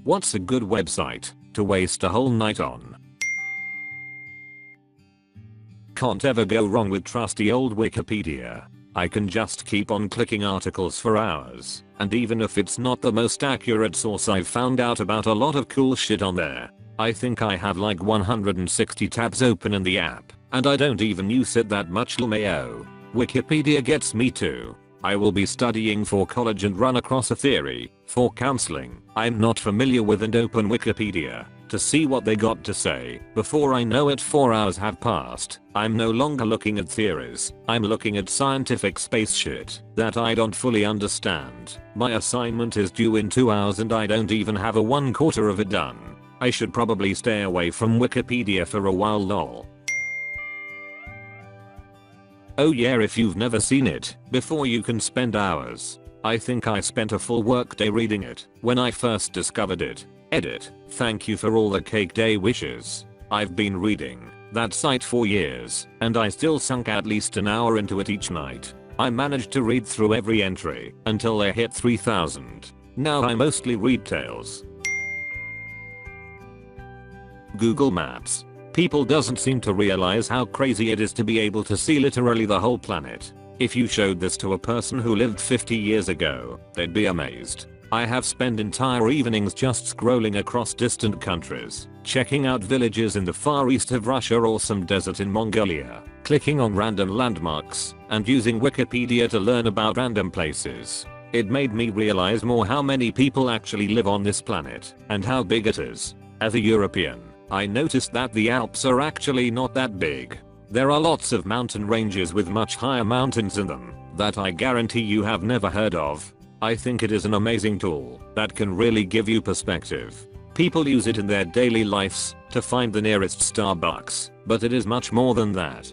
What's a good website to waste a whole night on? Can't ever go wrong with trusty old Wikipedia. I can just keep on clicking articles for hours, and even if it's not the most accurate source, I've found out about a lot of cool shit on there. I think I have like 160 tabs open in the app, and I don't even use it that much. LMAO. Wikipedia gets me too. I will be studying for college and run across a theory for counseling I'm not familiar with and open Wikipedia to see what they got to say. Before I know it, 4 hours have passed. I'm no longer looking at theories. I'm looking at scientific space shit that I don't fully understand. My assignment is due in 2 hours and I don't even have a 1/4 of it done. I should probably stay away from Wikipedia for a while. Lol. Oh yeah, if you've never seen it before, you can spend hours. I think I spent a full workday reading it when I first discovered it. Edit. Thank you for all the cake day wishes. I've been reading that site for years and I still sunk at least an hour into it each night. I managed to read through every entry until they hit 3000. Now I mostly read tales. Google Maps. People doesn't seem to realize how crazy it is to be able to see literally the whole planet. If you showed this to a person who lived 50 years ago, they'd be amazed. I have spent entire evenings just scrolling across distant countries, checking out villages in the far east of Russia or some desert in Mongolia, clicking on random landmarks, and using Wikipedia to learn about random places. It made me realize more how many people actually live on this planet, and how big it is. As a European, I noticed that the Alps are actually not that big. There are lots of mountain ranges with much higher mountains in them that I guarantee you have never heard of. I think it is an amazing tool that can really give you perspective. People use it in their daily lives to find the nearest Starbucks, but it is much more than that.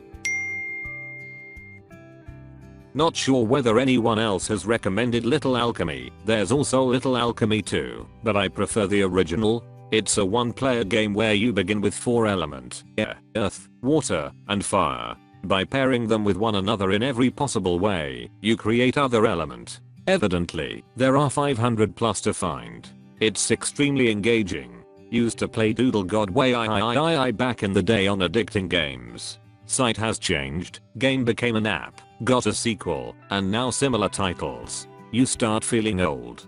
Not sure whether anyone else has recommended Little Alchemy. There's also Little Alchemy 2, but I prefer the original. It's a one-player game where you begin with 4 elements: air, earth, water, and fire. By pairing them with one another in every possible way, you create other element. Evidently, there are 500 plus to find. It's extremely engaging. Used to play Doodle God way back in the day on addicting games. Site has changed, game became an app, got a sequel, and now similar titles. You start feeling old.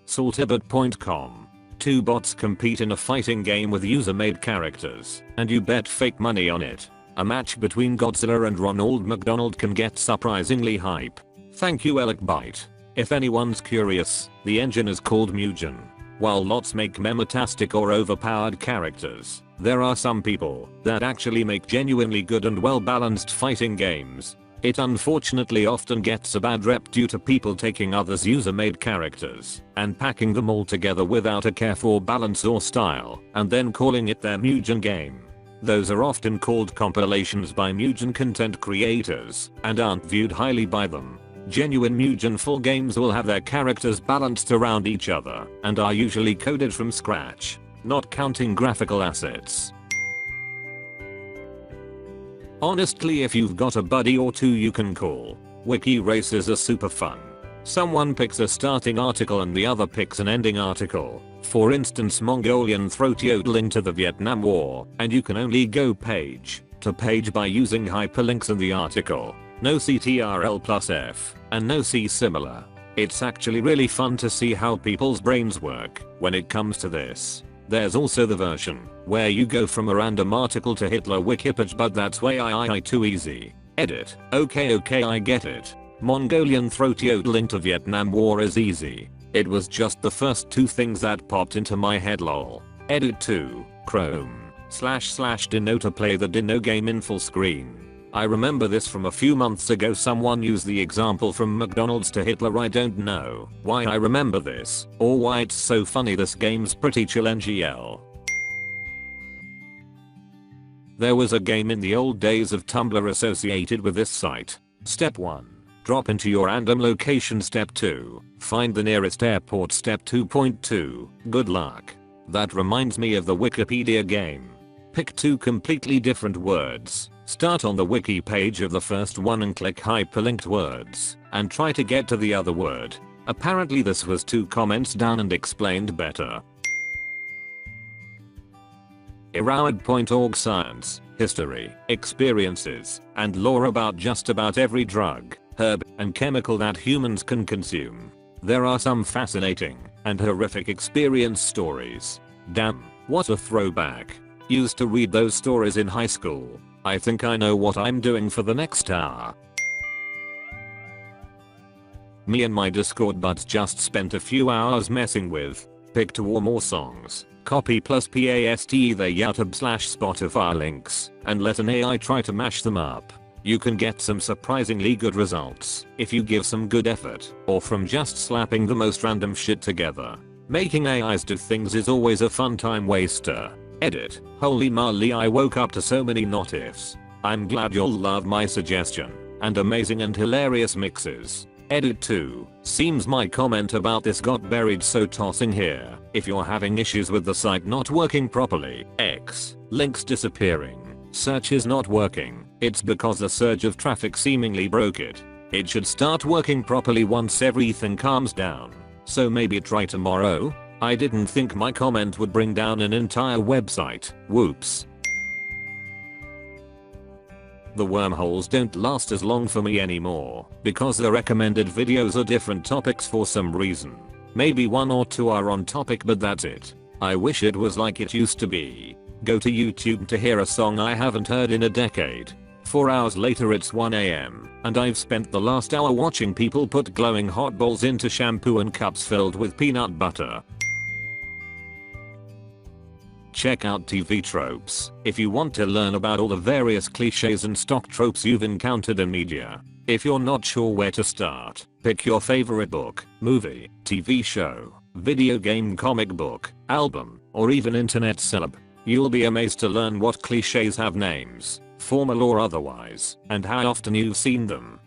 Saltibot.com. 2 bots compete in a fighting game with user-made characters, and you bet fake money on it. A match between Godzilla and Ronald McDonald can get surprisingly hype. Thank you Elkbyte. If anyone's curious, the engine is called Mugen. While lots make memetastic or overpowered characters, there are some people that actually make genuinely good and well-balanced fighting games. It unfortunately often gets a bad rep due to people taking others' user-made characters and packing them all together without a care for balance or style, and then calling it their Mugen game. Those are often called compilations by Mugen content creators and aren't viewed highly by them. Genuine Mugen full games will have their characters balanced around each other and are usually coded from scratch, not counting graphical assets. Honestly, if you've got a buddy or two you can call, wiki races are super fun. Someone picks a starting article and the other picks an ending article. For instance, Mongolian throat yodeling to the Vietnam War, and you can only go page to page by using hyperlinks in the article. No CTRL+F, and no C similar. It's actually really fun to see how people's brains work when it comes to this. There's also the version where you go from a random article to Hitler Wikipage, but that's way too easy. Edit. Okay, I get it. Mongolian throat yodeling to Vietnam War is easy. It was just the first 2 things that popped into my head. Lol. Edit 2. Chrome //Dino to play the Dino game in full screen. I remember this from a few months ago. Someone used the example from McDonald's to Hitler. I don't know why I remember this or why it's so funny. This game's pretty chill. NGL. There was a game in the old days of Tumblr associated with this site. Step 1. Drop into your random location. Step 2. Find the nearest airport. Step 2.2. Good luck. That reminds me of the Wikipedia game. Pick 2 completely different words. Start on the wiki page of the first one and click hyperlinked words, and try to get to the other word. Apparently this was 2 comments down and explained better. Erowid.org science, history, experiences, and lore about just about every drug, herb, and chemical that humans can consume. There are some fascinating and horrific experience stories. Damn, what a throwback. Used to read those stories in high school. I think I know what I'm doing for the next hour. Me and my Discord buds just spent a few hours messing with pick 2 or more songs, copy plus paste their YouTube/Spotify links, and let an AI try to mash them up. You can get some surprisingly good results if you give some good effort, or from just slapping the most random shit together. Making AIs do things is always a fun time waster. Edit. Holy moly, I woke up to so many not ifs. I'm glad you'll love my suggestion. And amazing and hilarious mixes. Edit 2. Seems my comment about this got buried, so tossing here. If you're having issues with the site not working properly, X, links disappearing, search is not working, it's because a surge of traffic seemingly broke it. It should start working properly once everything calms down. So maybe try tomorrow? I didn't think my comment would bring down an entire website. Whoops. The wormholes don't last as long for me anymore because the recommended videos are different topics for some reason. Maybe 1 or 2 are on topic, but that's it. I wish it was like it used to be. Go to YouTube to hear a song I haven't heard in a decade. 4 hours later it's 1 AM, and I've spent the last hour watching people put glowing hot balls into shampoo and cups filled with peanut butter. Check out TV tropes if you want to learn about all the various cliches and stock tropes you've encountered in media. If you're not sure where to start, pick your favorite book, movie, TV show, video game, comic book, album, or even internet celeb. You'll be amazed to learn what cliches have names, formal or otherwise, and how often you've seen them.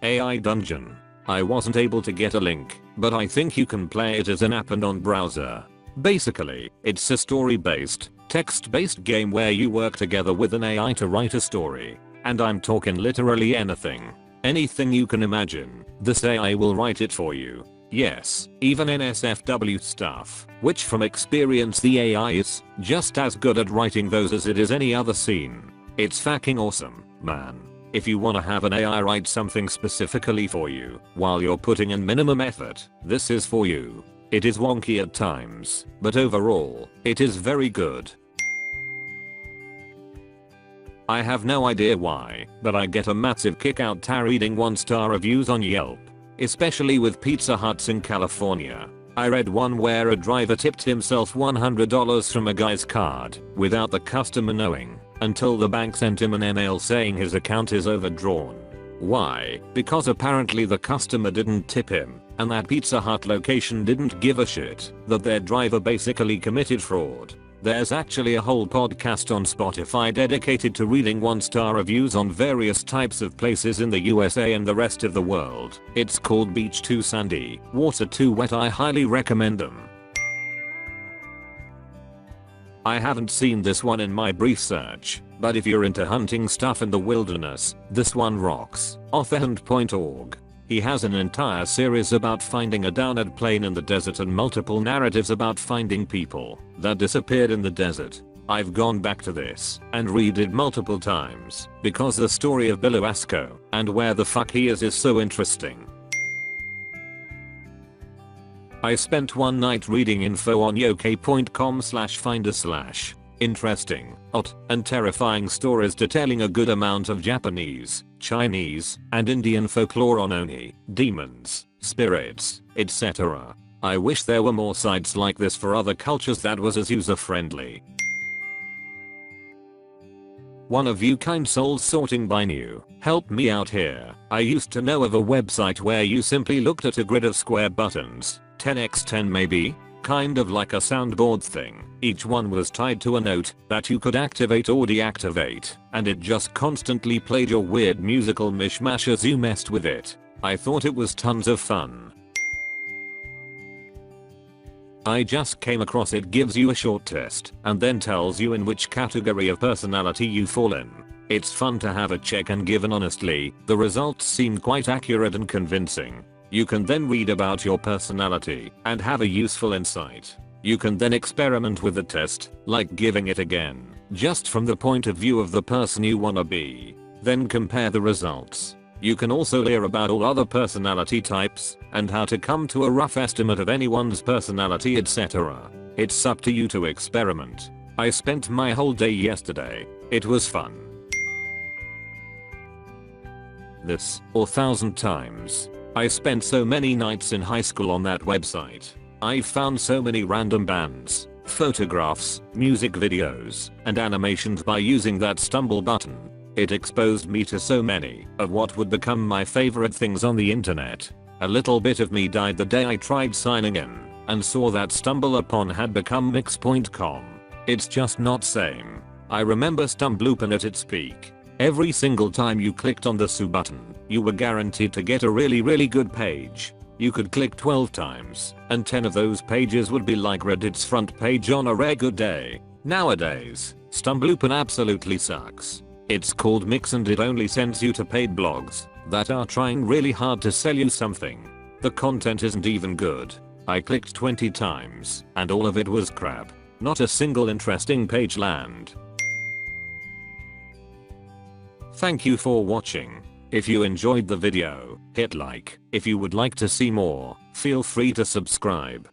AI Dungeon. I wasn't able to get a link, but I think you can play it as an app and on browser. Basically, it's a story-based, text-based game where you work together with an AI to write a story. And I'm talking literally anything. Anything you can imagine, this AI will write it for you. Yes, even NSFW stuff, which from experience the AI is just as good at writing those as it is any other scene. It's fucking awesome, man. If you wanna have an AI write something specifically for you while you're putting in minimum effort, this is for you. It is wonky at times, but overall, it is very good. I have no idea why, but I get a massive kick out reading 1-star reviews on Yelp. Especially with Pizza Huts in California. I read one where a driver tipped himself $100 from a guy's card without the customer knowing until the bank sent him an email saying his account is overdrawn. Why? Because apparently the customer didn't tip him and that Pizza Hut location didn't give a shit that their driver basically committed fraud. There's actually a whole podcast on Spotify dedicated to reading 1-star reviews on various types of places in the USA and the rest of the world. It's called Beach Too Sandy, Water Too Wet. I highly recommend them. I haven't seen this one in my brief search, but if you're into hunting stuff in the wilderness, this one rocks. AskReddit.org. He has an entire series about finding a downed plane in the desert and multiple narratives about finding people that disappeared in the desert. I've gone back to this and read it multiple times because the story of Biloasco and where the fuck he is so interesting. I spent one night reading info on yokai.com/finder/ interesting, odd, and terrifying stories detailing a good amount of Japanese, Chinese, and Indian folklore on oni, demons, spirits, etc. I wish there were more sites like this for other cultures that was as user friendly. One of you kind souls sorting by new, help me out here. I used to know of a website where you simply looked at a grid of square buttons, 10x10 maybe, kind of like a soundboard thing. Each one was tied to a note that you could activate or deactivate, and it just constantly played your weird musical mishmash as you messed with it. I thought it was tons of fun. I just came across it. Gives you a short test and then tells you in which category of personality you fall in. It's fun to have a check and given honestly, the results seemed quite accurate and convincing. You can then read about your personality and have a useful insight. You can then experiment with the test, like giving it again, just from the point of view of the person you wanna be. Then compare the results. You can also hear about all other personality types and how to come to a rough estimate of anyone's personality, etc. It's up to you to experiment. I spent my whole day yesterday. It was fun. This, or 1,000 times. I spent so many nights in high school on that website. I found so many random bands, photographs, music videos, and animations by using that stumble button. It exposed me to so many of what would become my favorite things on the internet. A little bit of me died the day I tried signing in and saw that StumbleUpon had become Mix.com. It's just not same. I remember StumbleUpon at its peak. Every single time you clicked on the Sue button, you were guaranteed to get a really good page. You could click 12 times, and 10 of those pages would be like Reddit's front page on a rare good day. Nowadays, StumbleUpon absolutely sucks. It's called Mix and it only sends you to paid blogs that are trying really hard to sell you something. The content isn't even good. I clicked 20 times, and all of it was crap. Not a single interesting page land. Thank you for watching. If you enjoyed the video, hit like. If you would like to see more, feel free to subscribe.